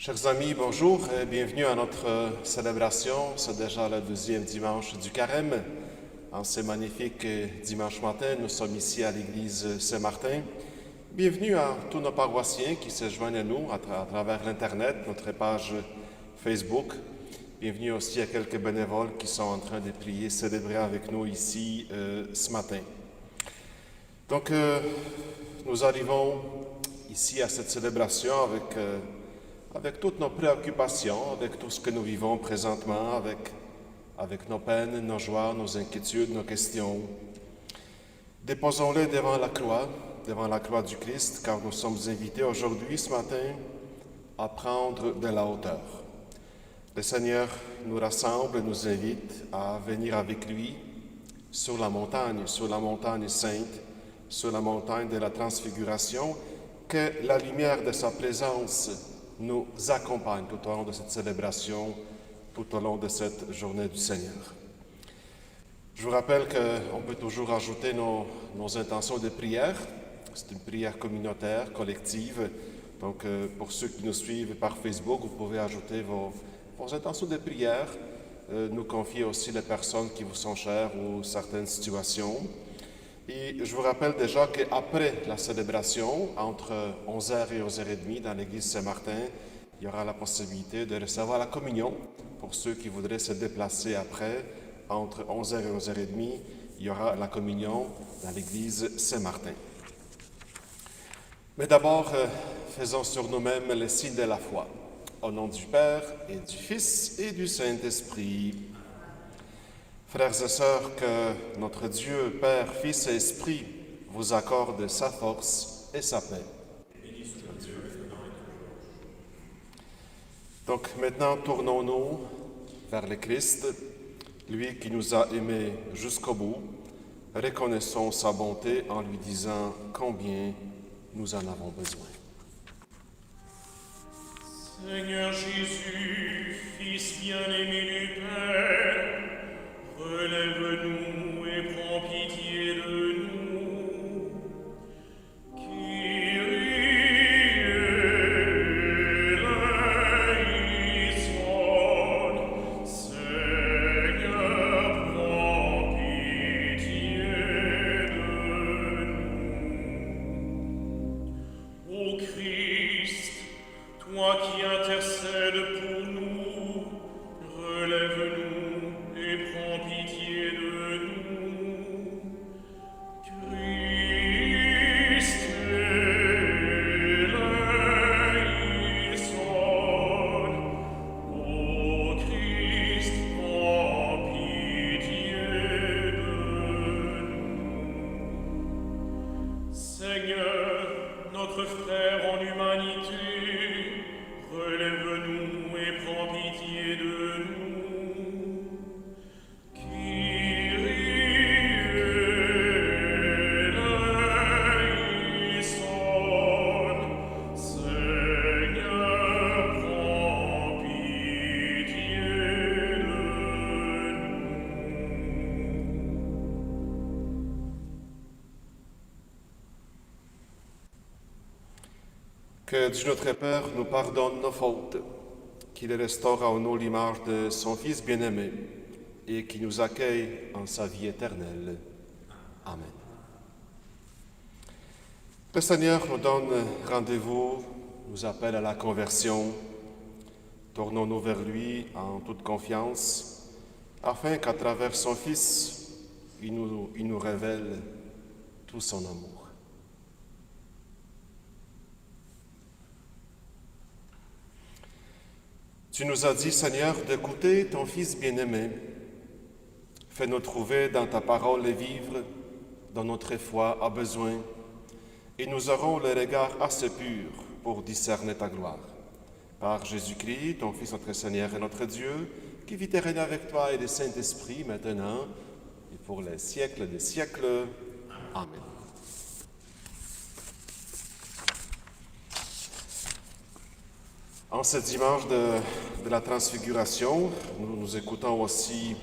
Chers amis, bonjour et bienvenue à notre célébration. C'est déjà le deuxième dimanche du Carême. En ce magnifique dimanche matin, nous sommes ici à l'église Saint-Martin. Bienvenue à tous nos paroissiens qui se joignent à nous à travers l'Internet, notre page Facebook. Bienvenue aussi à quelques bénévoles qui sont en train de prier, célébrer avec nous ici ce matin. Donc, nous arrivons ici à cette célébration avec toutes nos préoccupations, avec tout ce que nous vivons présentement, avec nos peines, nos joies, nos inquiétudes, nos questions. Déposons-les devant la croix du Christ, car nous sommes invités aujourd'hui, ce matin, à prendre de la hauteur. Le Seigneur nous rassemble et nous invite à venir avec lui sur la montagne sainte, sur la montagne de la transfiguration, que la lumière de sa présence nous accompagne tout au long de cette célébration, tout au long de cette journée du Seigneur. Je vous rappelle qu'on peut toujours ajouter nos intentions de prière. C'est une prière communautaire, collective. Donc, pour ceux qui nous suivent par Facebook, vous pouvez ajouter vos intentions de prière, nous confier aussi les personnes qui vous sont chères ou certaines situations. Et je vous rappelle déjà qu'après la célébration, entre 11h et 11h30 dans l'église Saint-Martin, il y aura la possibilité de recevoir la communion. Pour ceux qui voudraient se déplacer après, entre 11h et 11h30, il y aura la communion dans l'église Saint-Martin. Mais d'abord, faisons sur nous-mêmes le signe de la foi. Au nom du Père et du Fils et du Saint-Esprit. Frères et sœurs, que notre Dieu, Père, Fils et Esprit, vous accorde sa force et sa paix. Donc maintenant, tournons-nous vers le Christ, lui qui nous a aimés jusqu'au bout. Reconnaissons sa bonté en lui disant combien nous en avons besoin. Seigneur Jésus, Fils bien-aimé du Père, relève-nous et prends pitié de nous. Kyrie eleison, Seigneur, prends pitié de nous. Ô Christ, toi qui intercèdes pour nous, relève-nous et prends pitié de nous. Christ eleison, ô Christ, prends pitié de nous. Seigneur, notre frère en humanité, relève-nous et prends pitié de nous. Kyrie eleison, Seigneur, prends pitié de Que Dieu notre Père nous pardonne nos fautes, qu'il restaure en nous l'image de son Fils bien-aimé et qu'il nous accueille en sa vie éternelle. Amen. Le Seigneur nous donne rendez-vous, nous appelle à la conversion. Tournons-nous vers lui en toute confiance, afin qu'à travers son Fils, il nous révèle tout son amour. Tu nous as dit, Seigneur, d'écouter ton Fils bien-aimé. Fais-nous trouver dans ta parole les vivres dont notre foi a besoin, et nous aurons le regard assez pur pour discerner ta gloire. Par Jésus-Christ, ton Fils, notre Seigneur et notre Dieu, qui vit et règne avec toi et le Saint-Esprit, maintenant et pour les siècles des siècles. Amen. En ce dimanche de la Transfiguration, nous écoutons aussi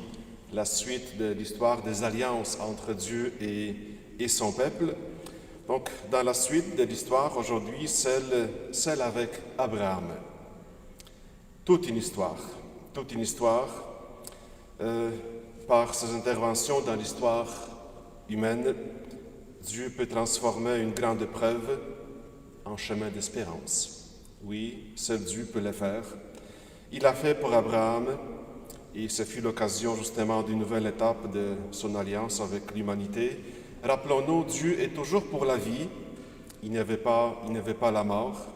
la suite de l'histoire des alliances entre Dieu et son peuple. Donc, dans la suite de l'histoire aujourd'hui, celle avec Abraham. toute une histoire, par ses interventions dans l'histoire humaine, Dieu peut transformer une grande épreuve en chemin d'espérance. Oui, seul Dieu peut le faire. Il l'a fait pour Abraham et ce fut l'occasion justement d'une nouvelle étape de son alliance avec l'humanité. Rappelons-nous, Dieu est toujours pour la vie, il ne veut pas la mort.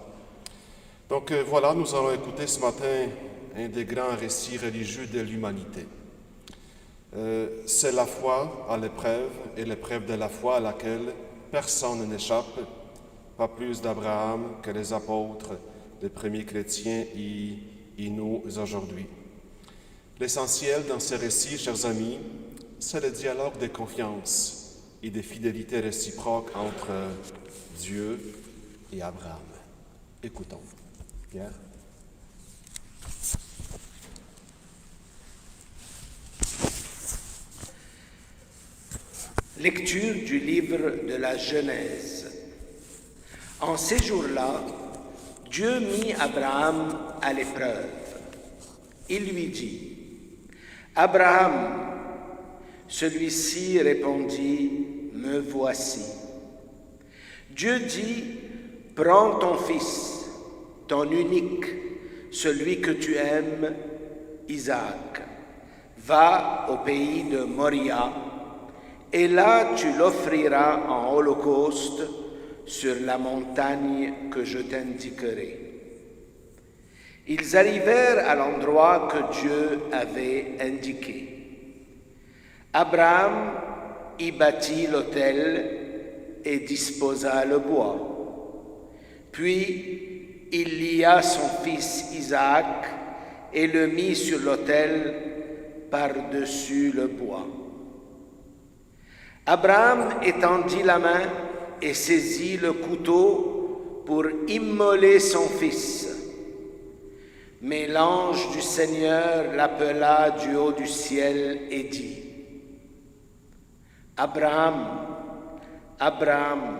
Donc voilà, nous allons écouter ce matin un des grands récits religieux de l'humanité. C'est la foi à l'épreuve et l'épreuve de la foi à laquelle personne n'échappe, pas plus d'Abraham que les apôtres, les premiers chrétiens et nous aujourd'hui. L'essentiel dans ce récit, chers amis, c'est le dialogue de confiance et de fidélité réciproque entre Dieu et Abraham. Écoutons. Pierre. Lecture du livre de la Genèse. En ces jours-là, Dieu mit Abraham à l'épreuve. Il lui dit, « Abraham !» Celui-ci répondit, « Me voici. » Dieu dit, « Prends ton fils, ton unique, celui que tu aimes, Isaac. Va au pays de Moria, et là tu l'offriras en holocauste sur la montagne que je t'indiquerai. » Ils arrivèrent à l'endroit que Dieu avait indiqué. Abraham y bâtit l'autel et disposa le bois. Puis il lia son fils Isaac et le mit sur l'autel par-dessus le bois. Abraham étendit la main et saisit le couteau pour immoler son fils. Mais l'ange du Seigneur l'appela du haut du ciel et dit, « Abraham, Abraham !»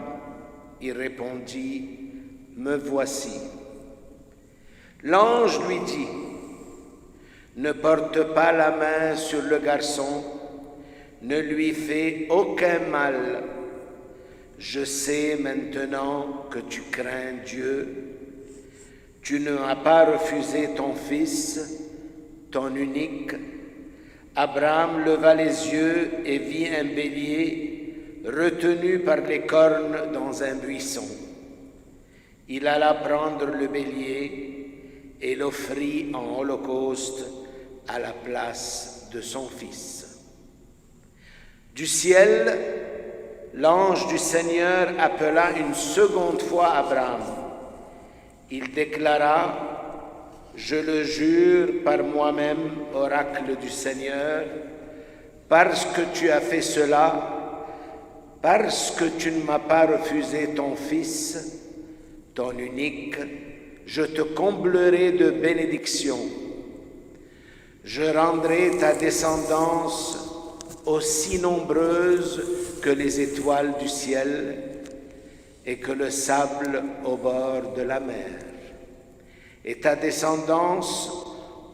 Il répondit, « Me voici. » L'ange lui dit, « Ne porte pas la main sur le garçon, ne lui fais aucun mal. Je sais maintenant que tu crains Dieu. Tu ne m'as pas refusé ton fils, ton unique. » Abraham leva les yeux et vit un bélier retenu par les cornes dans un buisson. Il alla prendre le bélier et l'offrit en holocauste à la place de son fils. Du ciel, l'ange du Seigneur appela une seconde fois Abraham. Il déclara, « Je le jure par moi-même, oracle du Seigneur, parce que tu as fait cela, parce que tu ne m'as pas refusé ton fils, ton unique, je te comblerai de bénédictions. Je rendrai ta descendance aussi nombreuse que les étoiles du ciel et que le sable au bord de la mer. Et ta descendance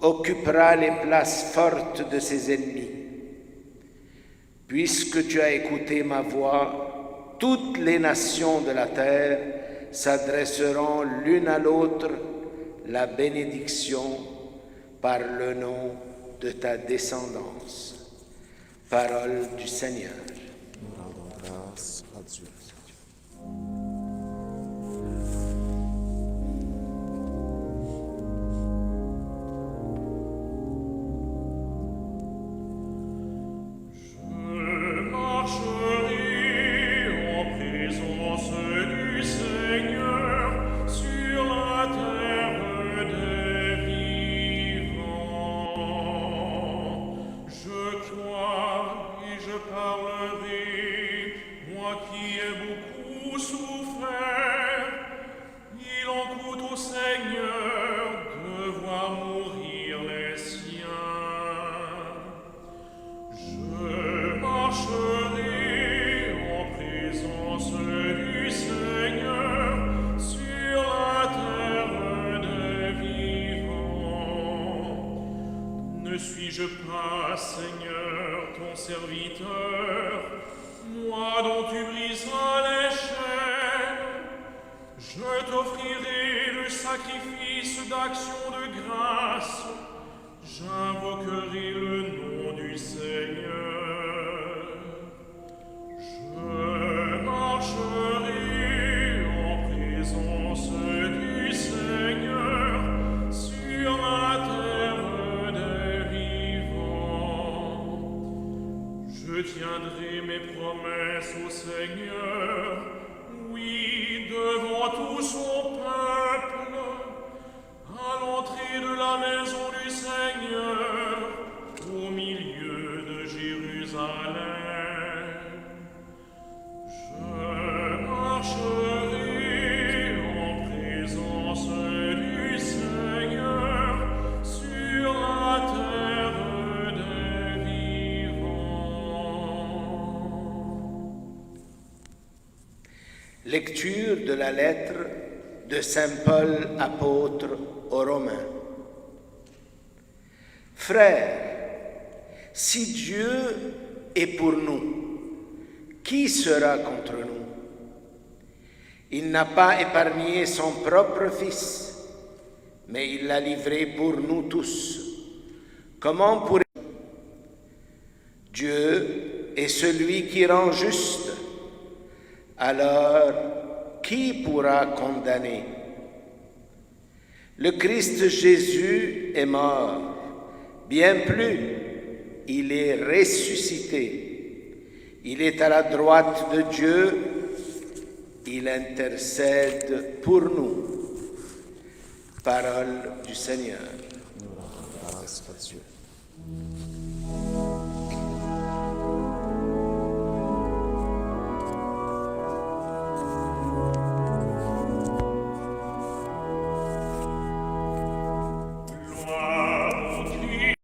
occupera les places fortes de ses ennemis. Puisque tu as écouté ma voix, toutes les nations de la terre s'adresseront l'une à l'autre la bénédiction par le nom de ta descendance. » Parole du Seigneur. Nous rendons grâce à Dieu. Je parlerai, moi qui ai Ne suis-je pas, Seigneur, ton serviteur, moi dont tu briseras les chaînes? Je t'offrirai le sacrifice d'action de grâce, j'invoquerai le nom du Seigneur. Je marcherai en présence du Seigneur sur la terre des vivants. Je tiendrai mes promesses au Seigneur, oui, devant tout son peuple, à l'entrée de la maison du Seigneur, au milieu de Jérusalem. Je marcherai en présence du Seigneur sur la terre des vivants. Lecture de la lettre de Saint Paul apôtre aux Romains. Frères, si Dieu est pour nous, qui sera contre nous? Il n'a pas épargné son propre Fils, mais il l'a livré pour nous tous. Comment pourrait Dieu est celui qui rend juste? Alors, qui pourra condamner? Le Christ Jésus est mort, bien plus, il est ressuscité. Il est à la droite de Dieu, il intercède pour nous. Parole du Seigneur. Grâce à Dieu. Gloire au Christ,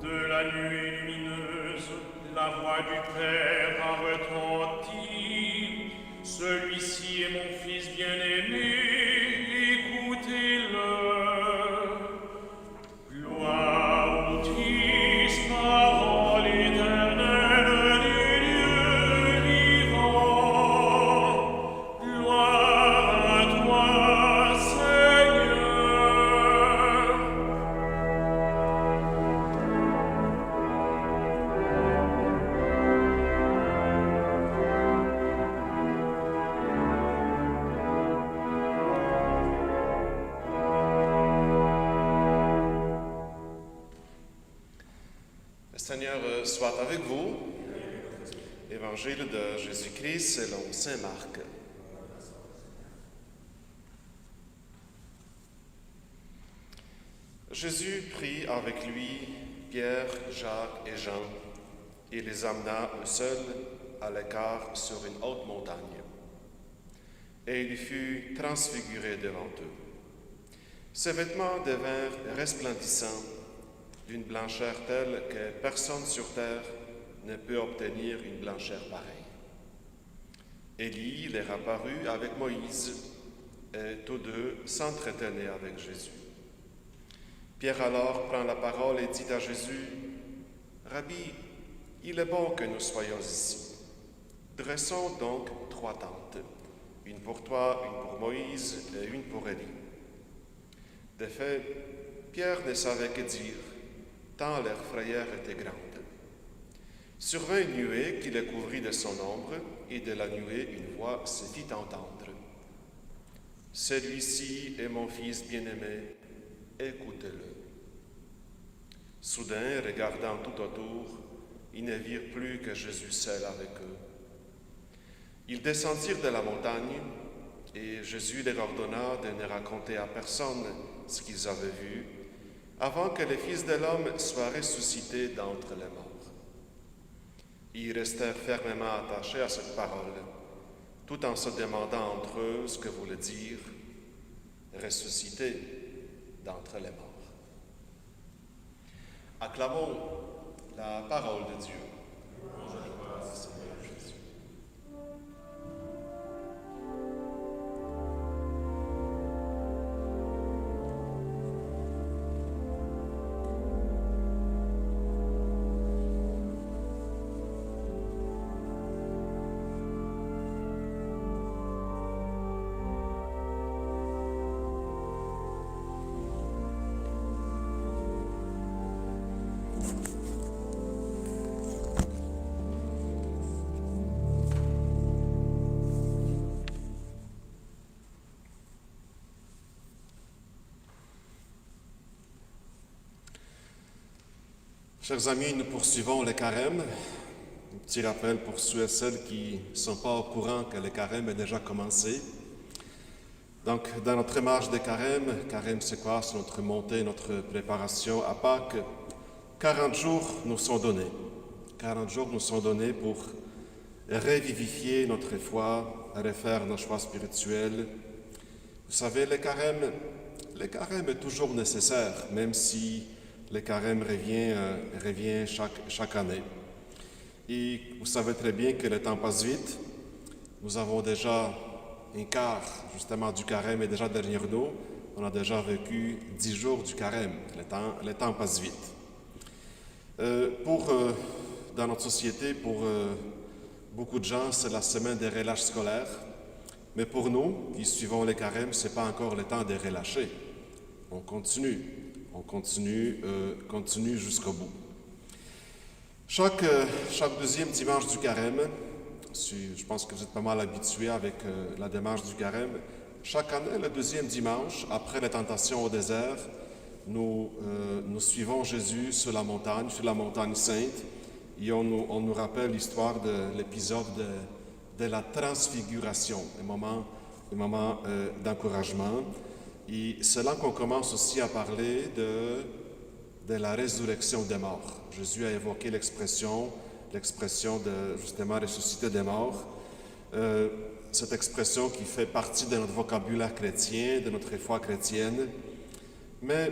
de la nuée lumineuse, la voix du Père a retenti. Celui-ci est mon Fils bien-aimé, écoutez-le. Gloire au Christ, parole éternelle des dieux vivants. Gloire à toi, Seigneur. Le Seigneur soit avec vous. Évangile de Jésus-Christ selon saint Marc. Jésus prit avec lui Pierre, Jacques et Jean et les amena eux seuls à l'écart sur une haute montagne. Et il fut transfiguré devant eux. Ses vêtements devinrent resplendissants, d'une blancheur telle que personne sur terre ne peut obtenir une blancheur pareille. Élie leur apparut avec Moïse, et tous deux s'entretenaient avec Jésus. Pierre alors prend la parole et dit à Jésus, « Rabbi, il est bon que nous soyons ici. Dressons donc 3 tentes, une pour toi, une pour Moïse et une pour Élie. » De fait, Pierre ne savait que dire, tant leur frayeur était grande. Survint une nuée qui le couvrit de son ombre, et de la nuée une voix se fit entendre. « Celui-ci est mon Fils bien-aimé, écoutez-le. » Soudain, regardant tout autour, ils ne virent plus que Jésus seul avec eux. Ils descendirent de la montagne, et Jésus leur ordonna de ne raconter à personne ce qu'ils avaient vu, avant que le Fils de l'homme soit ressuscité d'entre les morts. Ils restèrent fermement attachés à cette parole, tout en se demandant entre eux ce que voulait dire « ressuscité d'entre les morts ». Acclamons la parole de Dieu. Seigneur Jésus. Chers amis, nous poursuivons le carême. Un petit rappel pour ceux et celles qui ne sont pas au courant que le carême est déjà commencé. Donc, dans notre marche de carême c'est quoi? C'est notre montée, notre préparation à Pâques. 40 jours nous sont donnés. 40 jours nous sont donnés pour revivifier notre foi, refaire nos choix spirituels. Vous savez, le carême est toujours nécessaire, même si le carême revient chaque année. Et vous savez très bien que le temps passe vite. Nous avons déjà un quart, justement, du carême est déjà derrière nous. On a déjà vécu 10 jours du carême. Le temps passe vite. Dans notre société, pour beaucoup de gens, c'est la semaine des relâches scolaires. Mais pour nous, qui suivons le carême, ce n'est pas encore le temps de relâcher. On continue jusqu'au bout. Chaque deuxième dimanche du carême, je pense que vous êtes pas mal habitués avec la démarche du carême, chaque année, le deuxième dimanche, après la tentation au désert, nous suivons Jésus sur la montagne sainte, et on nous rappelle l'histoire de l'épisode de la transfiguration, un moment d'encouragement. Et c'est là qu'on commence aussi à parler de la résurrection des morts. Jésus a évoqué l'expression de justement ressusciter des morts. Cette expression qui fait partie de notre vocabulaire chrétien, de notre foi chrétienne. Mais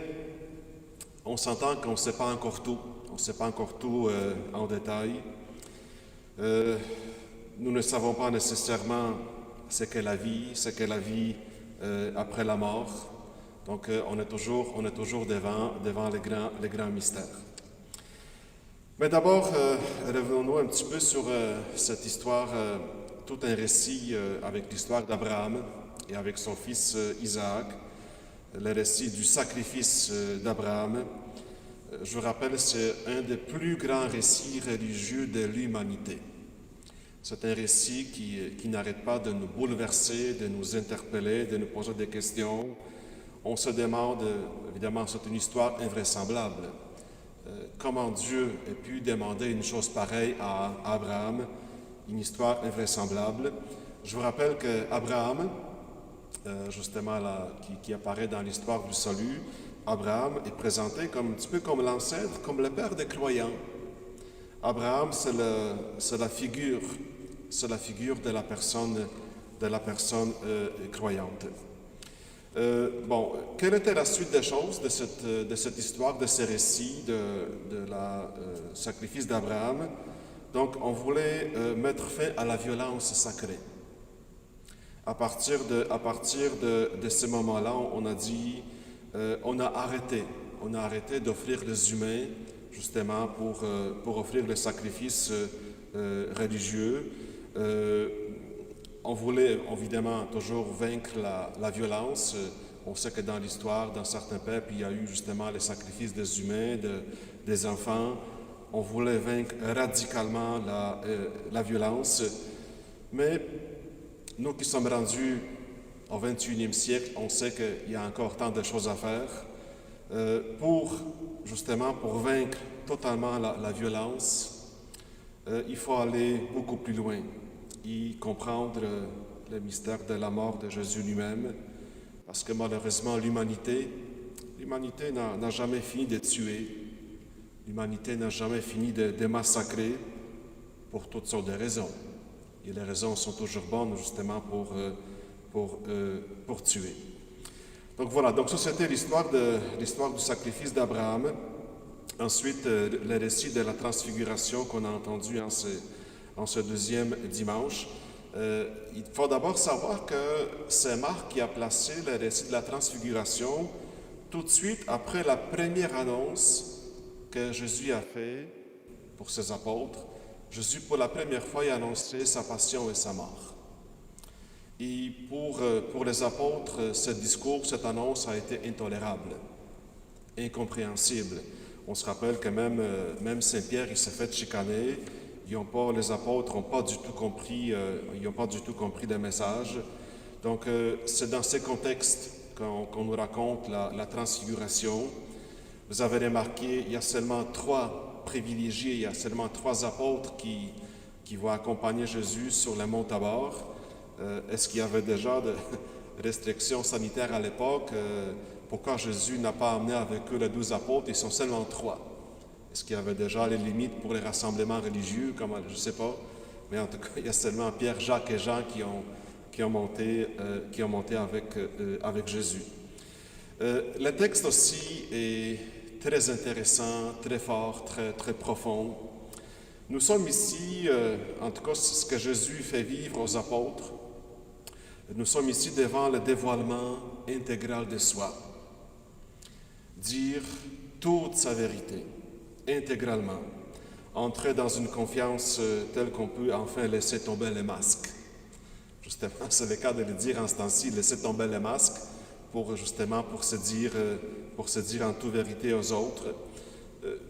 on s'entend qu'on ne sait pas encore tout. On ne sait pas encore tout en détail. Nous ne savons pas nécessairement ce qu'est la vie après la mort. Donc, on est toujours devant les grands mystères. Mais d'abord, revenons-nous un petit peu sur cette histoire, tout un récit avec l'histoire d'Abraham et avec son fils Isaac, le récit du sacrifice d'Abraham. Je vous rappelle, c'est un des plus grands récits religieux de l'humanité. C'est un récit qui n'arrête pas de nous bouleverser, de nous interpeller, de nous poser des questions. On se demande, évidemment, c'est une histoire invraisemblable. Comment Dieu a pu demander une chose pareille à Abraham, une histoire invraisemblable. Je vous rappelle qu'Abraham, justement là, qui apparaît dans l'histoire du salut, Abraham est présenté un petit peu comme l'ancêtre, comme le père des croyants. Abraham, c'est la figure de la personne croyante. Quelle était la suite des choses de cette histoire, de ce récit de la sacrifice d'Abraham? Donc, on voulait mettre fin à la violence sacrée. À partir de ce moment-là, on a dit, on a arrêté d'offrir les humains, justement, pour offrir les sacrifices religieux. On voulait évidemment toujours vaincre la violence. On sait que dans l'histoire, dans certains peuples, il y a eu justement les sacrifices des humains, des enfants. On voulait vaincre radicalement la violence. Mais nous qui sommes rendus au 21e siècle, on sait qu'il y a encore tant de choses à faire pour vaincre totalement la violence. Il faut aller beaucoup plus loin et comprendre le mystère de la mort de Jésus lui-même, parce que malheureusement l'humanité n'a jamais fini de tuer, l'humanité n'a jamais fini de massacrer pour toutes sortes de raisons. Et les raisons sont toujours bonnes justement pour tuer. Donc voilà, donc ça c'était l'histoire du sacrifice d'Abraham. Ensuite, le récit de la transfiguration qu'on a entendu en ce deuxième dimanche. Il faut d'abord savoir que c'est Marc qui a placé le récit de la transfiguration tout de suite après la première annonce que Jésus a fait pour ses apôtres. Jésus, pour la première fois, a annoncé sa passion et sa mort. Et pour les apôtres, ce discours, cette annonce a été intolérable, incompréhensible. On se rappelle que même Saint-Pierre, il s'est fait chicaner. Les apôtres n'ont pas du tout compris le message. Donc, c'est dans ce contexte qu'on nous raconte la transfiguration. Vous avez remarqué, il y a seulement trois privilégié. Il y a seulement 3 apôtres qui vont accompagner Jésus sur le mont Tabor. Est-ce qu'il y avait déjà de restrictions sanitaires à l'époque? Pourquoi Jésus n'a pas amené avec eux les 12 apôtres? Ils sont seulement 3. Est-ce qu'il y avait déjà les limites pour les rassemblements religieux? Je ne sais pas. Mais en tout cas, il y a seulement Pierre, Jacques et Jean qui ont monté avec Jésus. Le texte aussi est très intéressant, très fort, très, très profond. Nous sommes ici, en tout cas ce que Jésus fait vivre aux apôtres, nous sommes ici devant le dévoilement intégral de soi. Dire toute sa vérité, intégralement. Entrer dans une confiance telle qu'on peut enfin laisser tomber les masques. Justement, c'est le cas de le dire en ce temps-ci, laisser tomber les masques pour se dire en toute vérité aux autres.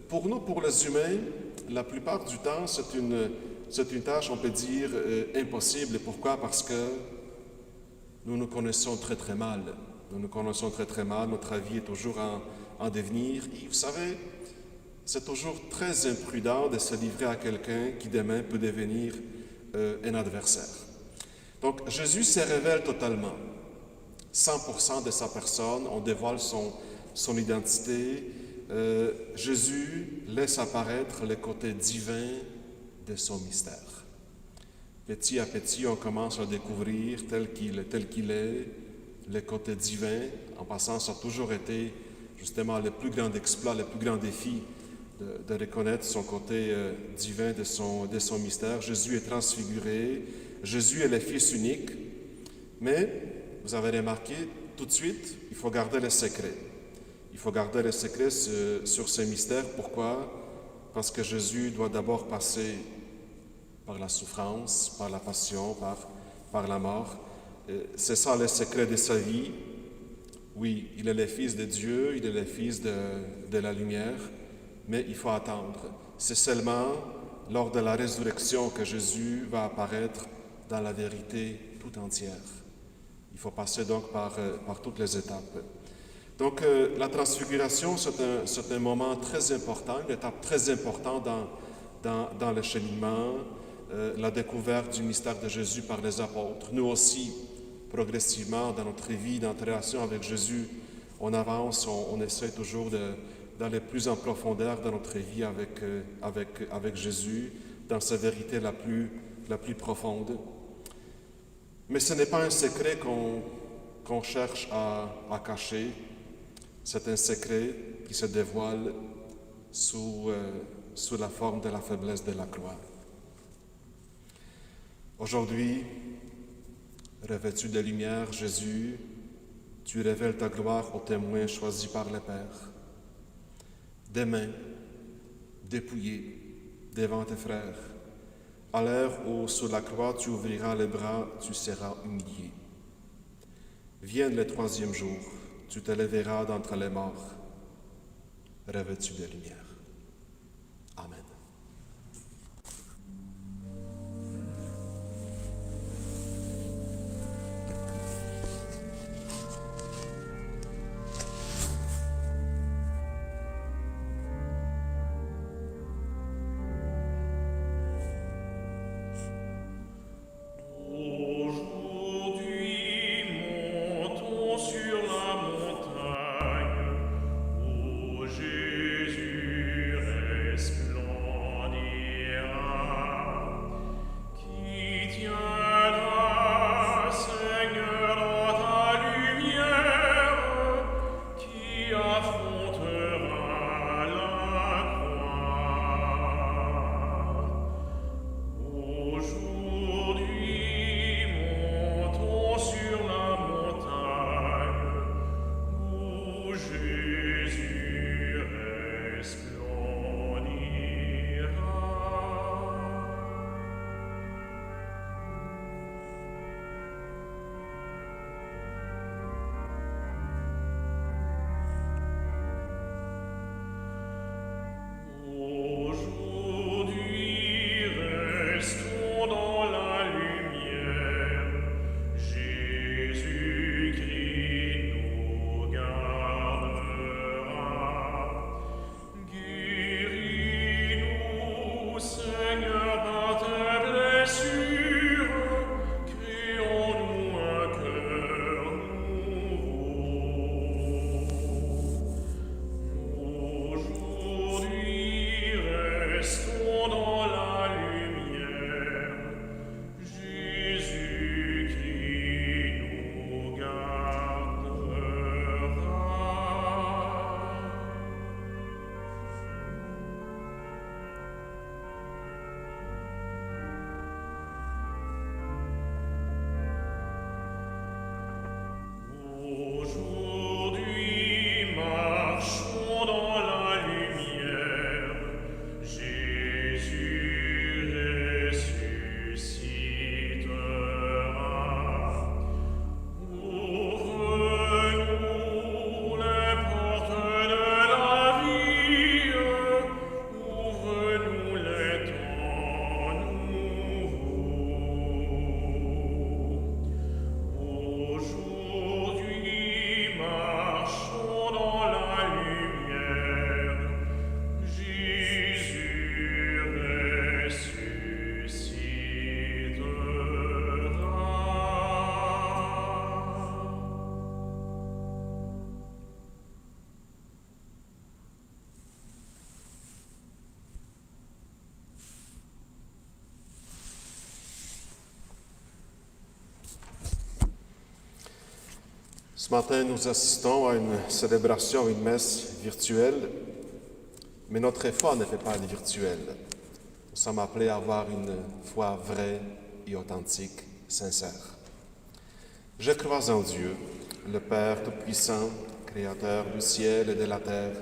Pour nous, pour les humains, la plupart du temps, c'est une tâche, on peut dire, impossible. Et pourquoi? Parce que nous nous connaissons très très mal. Nous nous connaissons très très mal, notre vie est toujours en devenir. Et vous savez, c'est toujours très imprudent de se livrer à quelqu'un qui demain peut devenir un adversaire. Donc Jésus se révèle totalement. 100% de sa personne, on dévoile son identité. Jésus laisse apparaître le côté divin de son mystère. Petit à petit, on commence à découvrir tel qu'il est, le côté divin. En passant, ça a toujours été justement le plus grand exploit, le plus grand défi de reconnaître son côté divin de son mystère. Jésus est transfiguré, Jésus est le Fils unique, mais vous avez remarqué, tout de suite, il faut garder le secret. Il faut garder le secret sur ce mystère. Pourquoi? Parce que Jésus doit d'abord passer par la souffrance, par la passion, par la mort. C'est ça le secret de sa vie. Oui, il est le Fils de Dieu, il est le Fils de la lumière, mais il faut attendre. C'est seulement lors de la résurrection que Jésus va apparaître dans la vérité tout entière. Il faut passer donc par toutes les étapes. Donc la transfiguration, c'est un moment très important, une étape très importante dans le cheminement, la découverte du mystère de Jésus par les apôtres. Nous aussi, progressivement, dans notre vie, dans notre relation avec Jésus, on avance, on essaie toujours d'aller plus en profondeur dans notre vie avec Jésus, dans sa vérité la plus profonde. Mais ce n'est pas un secret qu'on cherche à cacher. C'est un secret qui se dévoile sous la forme de la faiblesse de la croix. Aujourd'hui, revêtu de lumière, Jésus, tu révèles ta gloire aux témoins choisis par le Père. Demain, dépouillé devant tes frères, à l'heure où sur la croix tu ouvriras les bras, tu seras humilié. Vienne le 3e jour, tu te lèveras d'entre les morts, revêtu de lumière. Amen. Sur la montagne, ô Jésus. Ce matin, nous assistons à une célébration, une messe virtuelle, mais notre foi ne fait pas de virtuel. Nous sommes appelés à avoir une foi vraie et authentique, sincère. Je crois en Dieu, le Père Tout-Puissant, Créateur du ciel et de la terre,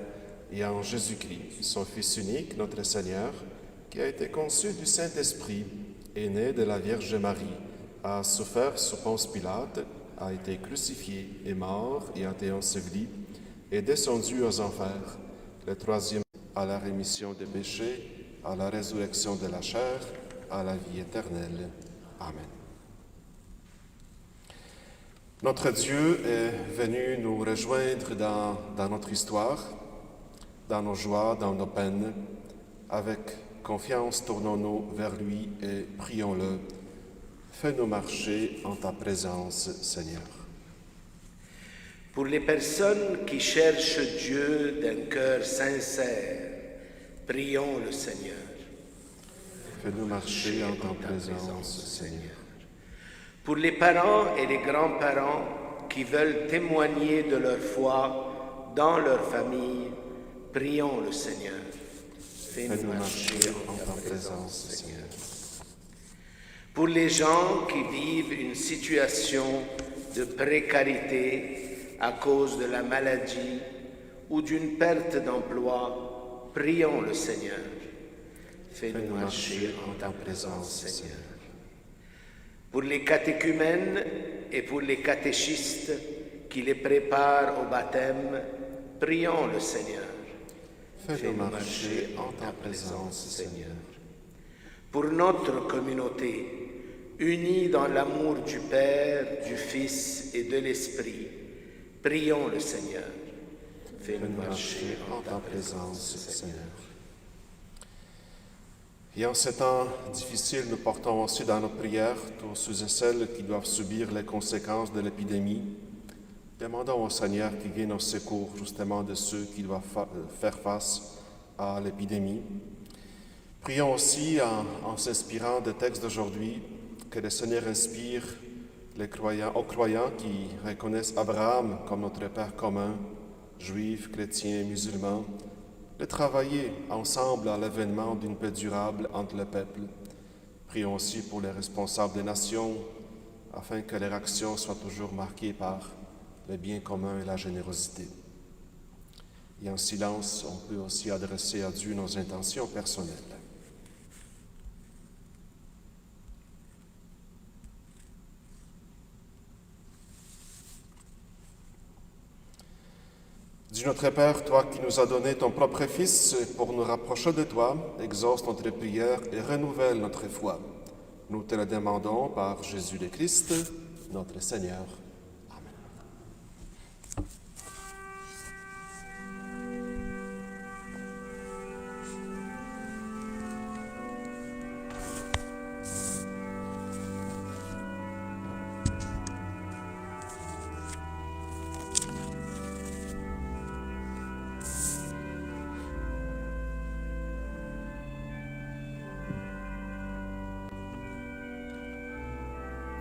et en Jésus-Christ, son Fils unique, notre Seigneur, qui a été conçu du Saint-Esprit, est né de la Vierge Marie, a souffert sous Ponce Pilate, a été crucifié, est mort et a été enseveli, est descendu aux enfers, le troisième à la rémission des péchés, à la résurrection de la chair, à la vie éternelle. Amen. Notre Dieu est venu nous rejoindre dans notre histoire, dans nos joies, dans nos peines. Avec confiance, tournons-nous vers lui et prions-le. Fais-nous marcher en ta présence, Seigneur. Pour les personnes qui cherchent Dieu d'un cœur sincère, prions le Seigneur. Fais-nous marcher en ta présence, Seigneur. Pour les parents et les grands-parents qui veulent témoigner de leur foi dans leur famille, prions le Seigneur. Fais-nous marcher en ta présence, Seigneur. Pour les gens qui vivent une situation de précarité à cause de la maladie ou d'une perte d'emploi, prions le Seigneur. Fais-nous marcher en ta présence, Seigneur. Pour les catéchumènes et pour les catéchistes qui les préparent au baptême, prions le Seigneur. Fais-nous marcher en ta présence, Seigneur. Pour notre communauté, unie dans l'amour du Père, du Fils et de l'Esprit, prions le Seigneur. Fais-nous marcher en ta présence, Seigneur. Et en ces temps difficiles, nous portons aussi dans nos prières tous ceux et celles qui doivent subir les conséquences de l'épidémie. Demandons au Seigneur qui vienne au secours justement de ceux qui doivent faire face à l'épidémie. Prions aussi en s'inspirant des textes d'aujourd'hui que le Seigneur inspire aux croyants qui reconnaissent Abraham comme notre Père commun, juifs, chrétiens, musulmans, de travailler ensemble à l'avènement d'une paix durable entre les peuples. Prions aussi pour les responsables des nations, afin que leur action soit toujours marquée par le bien commun et la générosité. Et en silence, on peut aussi adresser à Dieu nos intentions personnelles. Dieu notre Père, toi qui nous as donné ton propre Fils pour nous rapprocher de toi, exauce notre prière et renouvelle notre foi. Nous te le demandons par Jésus le Christ, notre Seigneur. Amen.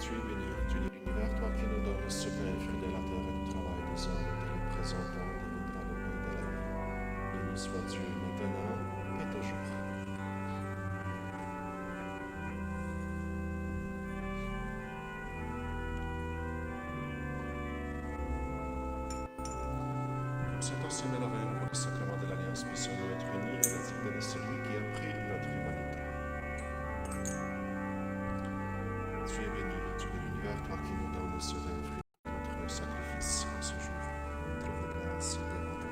Tu es béni, Dieu de l'univers, toi qui nous donnes ce pain, fruit de la terre et du travail des hommes, te le présentons, deviendra le pain de la vie. Béni soit Dieu maintenant et toujours. Comme c'est aussi merveilleux pour le sacrement de l'Alliance, puissions-nous être unis à la dignité de celui qui a pris notre humanité. Tu es béni, Dieu de l'univers, toi qui nous donnes ce vin, fruit de notre sacrifice en ce jour. Trouve grâce devant toi.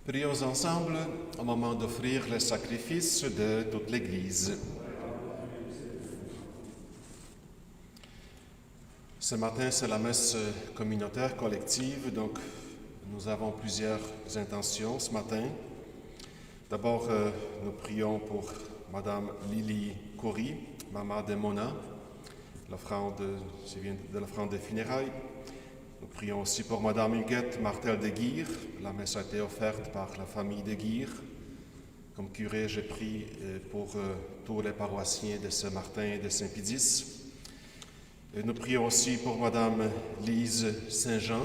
Prions ensemble au moment d'offrir le sacrifice de toute l'Église. Ce matin, c'est la messe communautaire collective, donc Nous avons plusieurs intentions ce matin. D'abord, nous prions pour Madame Lily Coury, maman de Mona, de l'offrande des funérailles. Nous prions aussi pour Madame Huguette Martel de Guire. La messe a été offerte par la famille de Guire. Comme curé, j'ai prié pour tous les paroissiens de Saint-Martin et de Saint-Pédis. Et nous prions aussi pour Madame Lise Saint-Jean,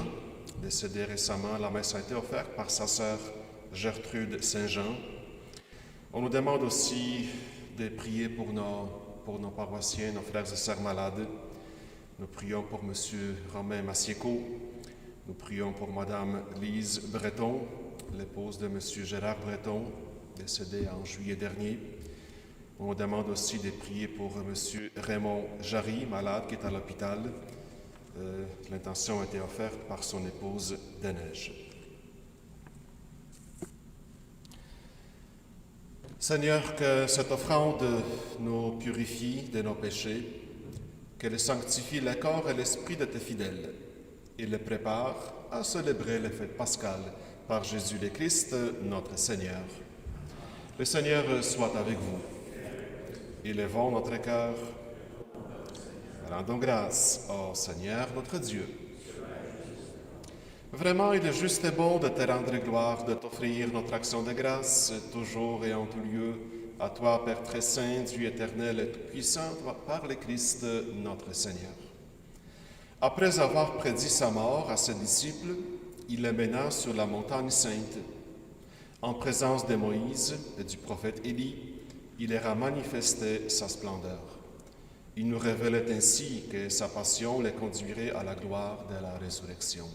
décédée récemment. La messe a été offerte par sa sœur Gertrude Saint-Jean. On nous demande aussi de prier pour nos paroissiens, nos frères et sœurs malades. Nous prions pour M. Romain Massiéco. Nous prions pour Mme Lise Breton, l'épouse de M. Gérard Breton, décédé en juillet dernier. On nous demande aussi de prier pour M. Raymond Jarry, malade, qui est à l'hôpital. L'intention a été offerte par son épouse Deneige. Seigneur, que cette offrande nous purifie de nos péchés, qu'elle sanctifie le corps et l'esprit de tes fidèles et les prépare à célébrer les fêtes pascales par Jésus le Christ, notre Seigneur. Le Seigneur soit avec vous. Élevons notre cœur. Rendons grâce au Seigneur notre Dieu. Vraiment, il est juste et bon de te rendre gloire, de t'offrir notre action de grâce, toujours et en tout lieu, à toi, Père très saint, Dieu éternel et tout-puissant, par le Christ notre Seigneur. Après avoir prédit sa mort à ses disciples, il les mena sur la montagne sainte. En présence de Moïse et du prophète Élie, il leur a manifesté sa splendeur. Il nous révélait ainsi que sa passion les conduirait à la gloire de la résurrection.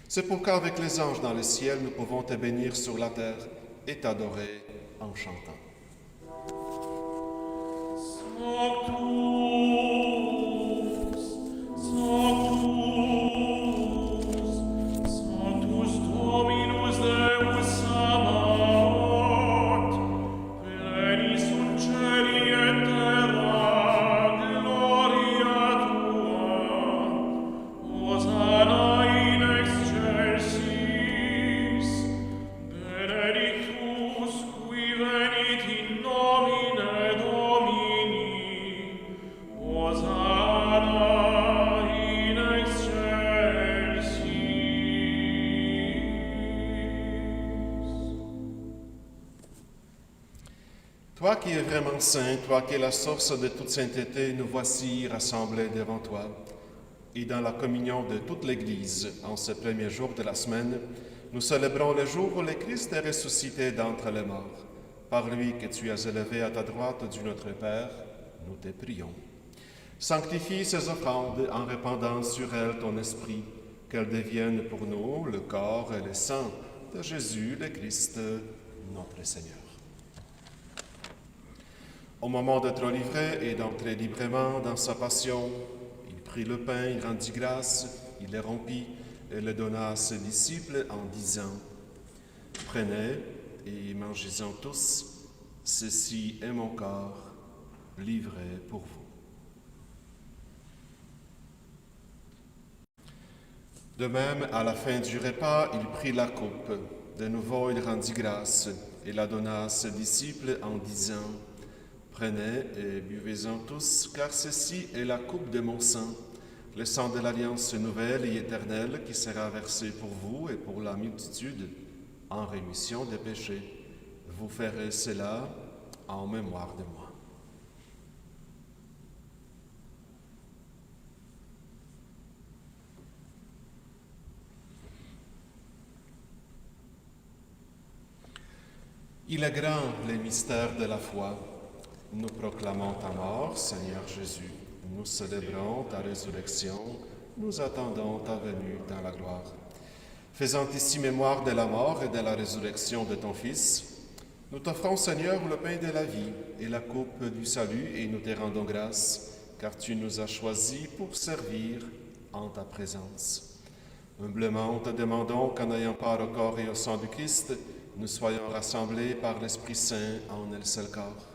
C'est pourquoi avec les anges dans le ciel, nous pouvons te bénir sur la terre et t'adorer en chantant. Toi qui es vraiment saint, toi qui es la source de toute sainteté, nous voici rassemblés devant toi. Et dans la communion de toute l'Église, en ce premier jour de la semaine, nous célébrons le jour où le Christ est ressuscité d'entre les morts. Par lui que tu as élevé à ta droite du Notre Père, nous te prions. Sanctifie ces offrandes en répandant sur elles ton esprit, qu'elles deviennent pour nous le corps et le sang de Jésus le Christ, notre Seigneur. Au moment d'être livré et d'entrer librement dans sa passion, il prit le pain, il rendit grâce, il le rompit et le donna à ses disciples en disant « Prenez et mangez-en tous, ceci est mon corps livré pour vous. » De même, à la fin du repas, il prit la coupe. De nouveau, il rendit grâce et la donna à ses disciples en disant « Prenez et buvez-en tous, car ceci est la coupe de mon sang, le sang de l'alliance nouvelle et éternelle qui sera versé pour vous et pour la multitude en rémission des péchés. Vous ferez cela en mémoire de moi. » Il est grand, le mystère de la foi. Nous proclamons ta mort, Seigneur Jésus. Nous célébrons ta résurrection. Nous attendons ta venue dans la gloire. Faisant ici mémoire de la mort et de la résurrection de ton Fils, nous t'offrons, Seigneur, le pain de la vie et la coupe du salut, et nous te rendons grâce, car tu nous as choisis pour servir en ta présence. Humblement, te demandons qu'en ayant part au corps et au sang du Christ, nous soyons rassemblés par l'Esprit Saint en un seul corps.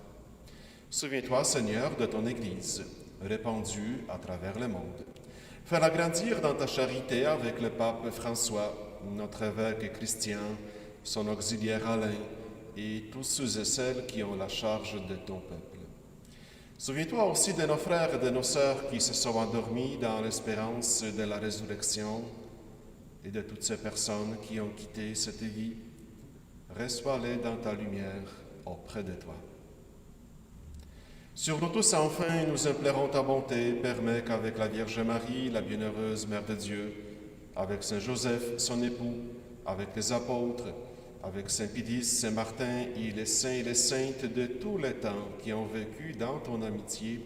Souviens-toi, Seigneur, de ton Église, répandue à travers le monde. Fais-la grandir dans ta charité avec le pape François, notre évêque Christian, son auxiliaire Alain, et tous ceux et celles qui ont la charge de ton peuple. Souviens-toi aussi de nos frères et de nos sœurs qui se sont endormis dans l'espérance de la résurrection et de toutes ces personnes qui ont quitté cette vie. Reçois-les dans ta lumière auprès de toi. Sur nous tous, enfin, nous implorons ta bonté. Permets qu'avec la Vierge Marie, la bienheureuse Mère de Dieu, avec Saint Joseph, son époux, avec les apôtres, avec Saint Pidis, Saint Martin et les saints et les saintes de tous les temps qui ont vécu dans ton amitié,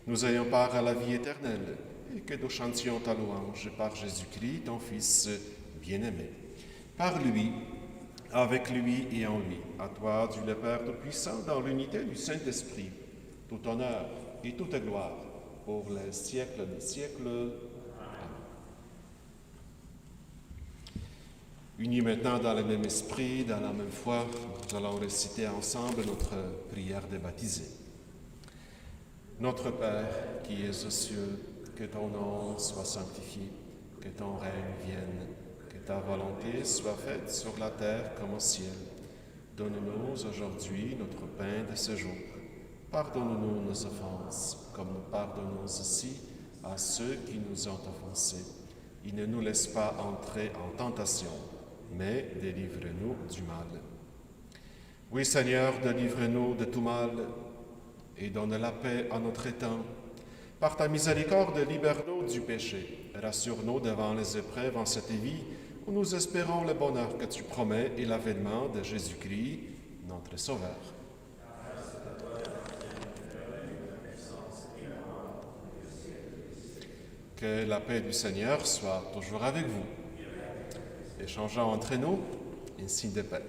nous ayons part à la vie éternelle et que nous chantions ta louange par Jésus-Christ, ton Fils bien-aimé. Par lui, avec lui et en lui, à toi, Dieu le Père Tout-Puissant, dans l'unité du Saint-Esprit, tout honneur et toute gloire pour les siècles des siècles. Amen. Unis maintenant dans le même esprit, dans la même foi, nous allons réciter ensemble notre prière des baptisés. Notre Père qui es aux cieux, que ton nom soit sanctifié, que ton règne vienne, que ta volonté soit faite sur la terre comme au ciel. Donne-nous aujourd'hui notre pain de ce jour. Pardonne-nous nos offenses, comme nous pardonnons aussi à ceux qui nous ont offensés. Et ne nous laisse pas entrer en tentation, mais délivre-nous du mal. Oui, Seigneur, délivre-nous de tout mal et donne la paix à notre temps. Par ta miséricorde, libère-nous du péché. Rassure-nous devant les épreuves en cette vie, où nous espérons le bonheur que tu promets et l'avènement de Jésus-Christ, notre Sauveur. Que la paix du Seigneur soit toujours avec vous. Échangeons entre nous un signe de paix.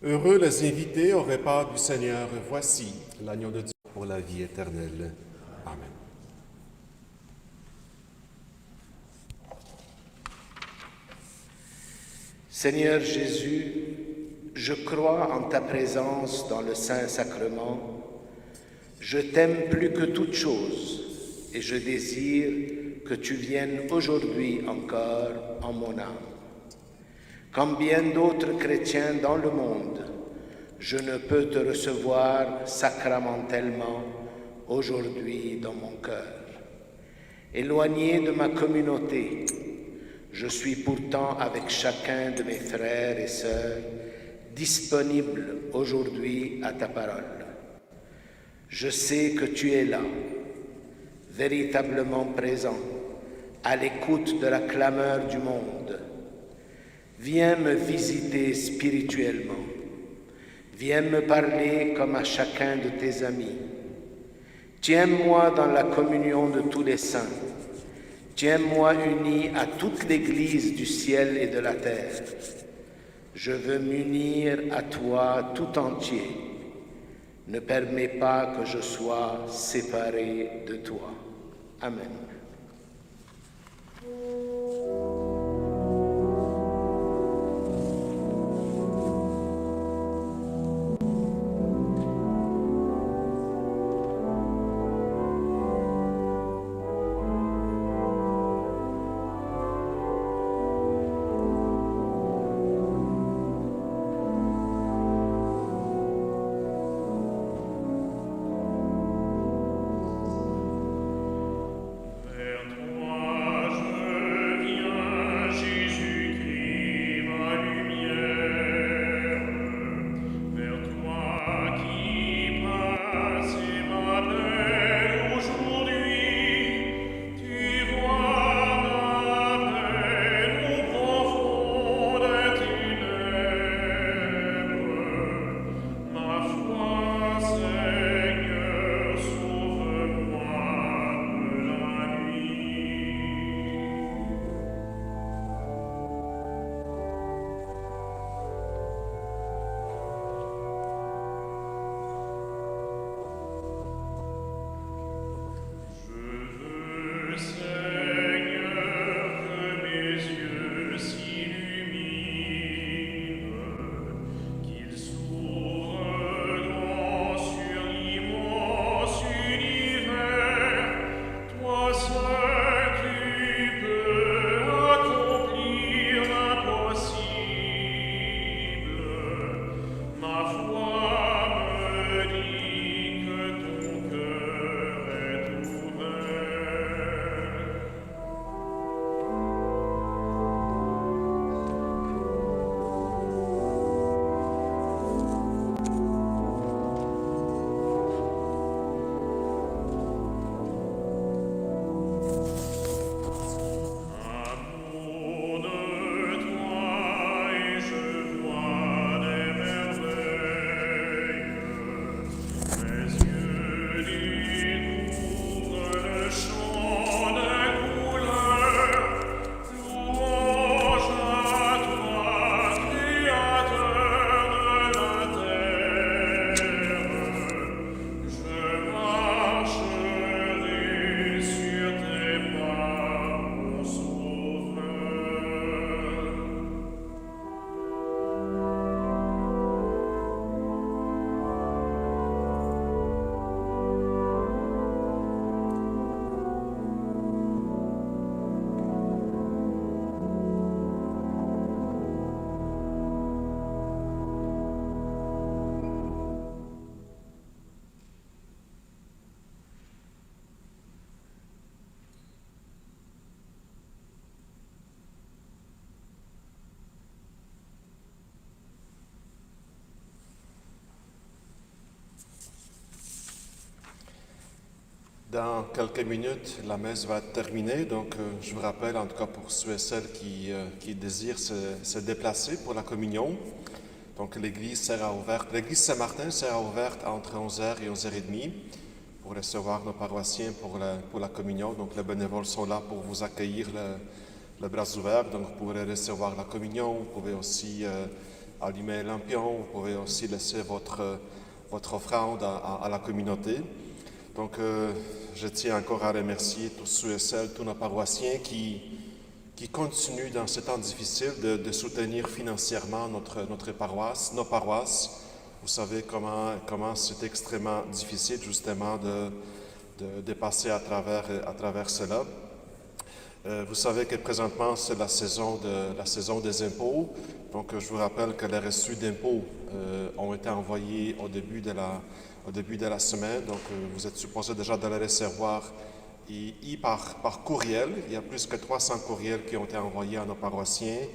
Heureux les invités au repas du Seigneur. Voici l'agneau de Dieu pour la vie éternelle. Amen. Seigneur Jésus, je crois en ta présence dans le Saint-Sacrement. Je t'aime plus que toute chose et je désire que tu viennes aujourd'hui encore en mon âme. Comme bien d'autres chrétiens dans le monde, je ne peux te recevoir sacramentellement aujourd'hui dans mon cœur. Éloigné de ma communauté, je suis pourtant avec chacun de mes frères et sœurs, disponible aujourd'hui à ta parole. Je sais que tu es là, véritablement présent, à l'écoute de la clameur du monde. Viens me visiter spirituellement. Viens me parler comme à chacun de tes amis. Tiens-moi dans la communion de tous les saints. Tiens-moi uni à toute l'Église du ciel et de la terre. Je veux m'unir à toi tout entier. Ne permets pas que je sois séparé de toi. Amen. Dans quelques minutes, la messe va être terminée, donc je vous rappelle, en tout cas pour ceux et celles qui désirent se déplacer pour la communion, donc l'église Saint-Martin sera ouverte entre 11h et 11h30 pour recevoir nos paroissiens pour la communion. Donc les bénévoles sont là pour vous accueillir le bras ouvert, donc vous pourrez recevoir la communion, vous pouvez aussi allumer un lampion, vous pouvez aussi laisser votre offrande à la communauté. Donc, je tiens encore à remercier tous ceux et celles, tous nos paroissiens qui continuent dans ce temps difficile de soutenir financièrement notre paroisse, nos paroisses. Vous savez comment c'est extrêmement difficile justement de passer à travers cela. Vous savez que présentement, c'est la saison des impôts. Donc, je vous rappelle que les reçus d'impôts ont été envoyés au début de la semaine. Donc, vous êtes supposé déjà de les recevoir par courriel. Il y a plus que 300 courriels qui ont été envoyés à nos paroissiens.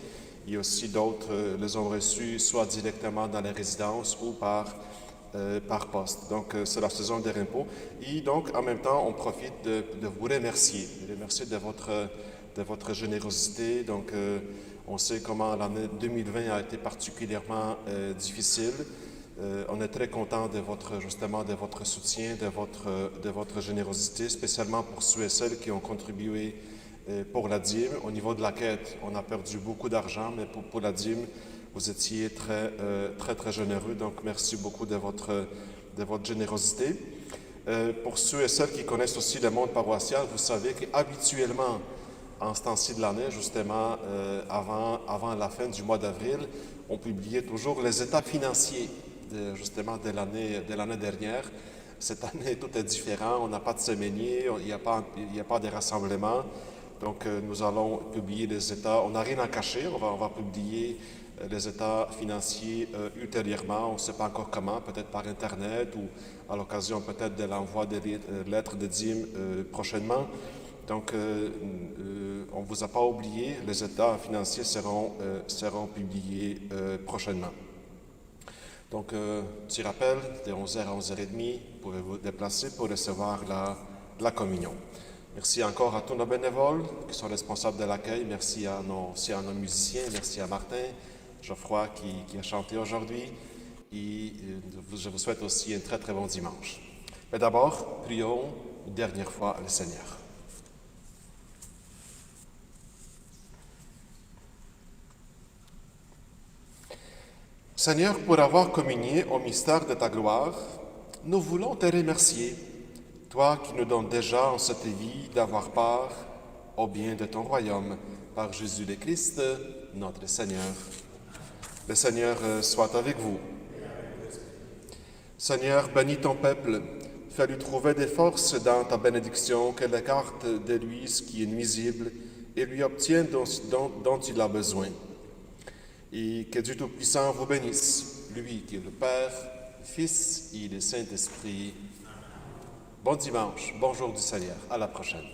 Il y a aussi d'autres les ont reçus soit directement dans les résidences ou par poste. Donc, c'est la saison des impôts. Et donc, en même temps, on profite de vous remercier de votre générosité. Donc, on sait comment l'année 2020 a été particulièrement difficile. On est très content de votre soutien, de votre générosité, spécialement pour ceux et celles qui ont contribué pour la dîme. Au niveau de la quête, on a perdu beaucoup d'argent, mais pour la dîme, vous étiez très généreux. Donc, merci beaucoup de votre générosité. Pour ceux et celles qui connaissent aussi le monde paroissial, vous savez qu'habituellement, en ce temps-ci de l'année, justement, avant la fin du mois d'avril, on publiait toujours les états financiers de l'année dernière. Cette année, tout est différent. On n'a pas de séminaire, il n'y a pas de rassemblement. Donc, nous allons publier les états. On n'a rien à cacher. On va publier les états financiers ultérieurement. On ne sait pas encore comment, peut-être par Internet ou à l'occasion peut-être de l'envoi des lettres de dîmes prochainement. Donc, on ne vous a pas oublié. Les états financiers seront publiés prochainement. Donc, petit rappel, de 11h à 11h30, vous pouvez vous déplacer pour recevoir la communion. Merci encore à tous nos bénévoles qui sont responsables de l'accueil. Merci à nos musiciens. Merci à Martin, Geoffroy qui a chanté aujourd'hui. Et je vous souhaite aussi un très bon dimanche. Mais d'abord, prions une dernière fois le Seigneur. Seigneur, pour avoir communié au mystère de ta gloire, nous voulons te remercier, toi qui nous donnes déjà en cette vie d'avoir part au bien de ton royaume, par Jésus le Christ, notre Seigneur. Le Seigneur soit avec vous. Seigneur, bénis ton peuple, fais-lui trouver des forces dans ta bénédiction, qu'elle écarte de lui ce qui est nuisible et lui obtienne dont il a besoin. Et que Dieu Tout-Puissant vous bénisse, lui qui est le Père, le Fils et le Saint-Esprit. Bon dimanche, bon jour du Seigneur. À la prochaine.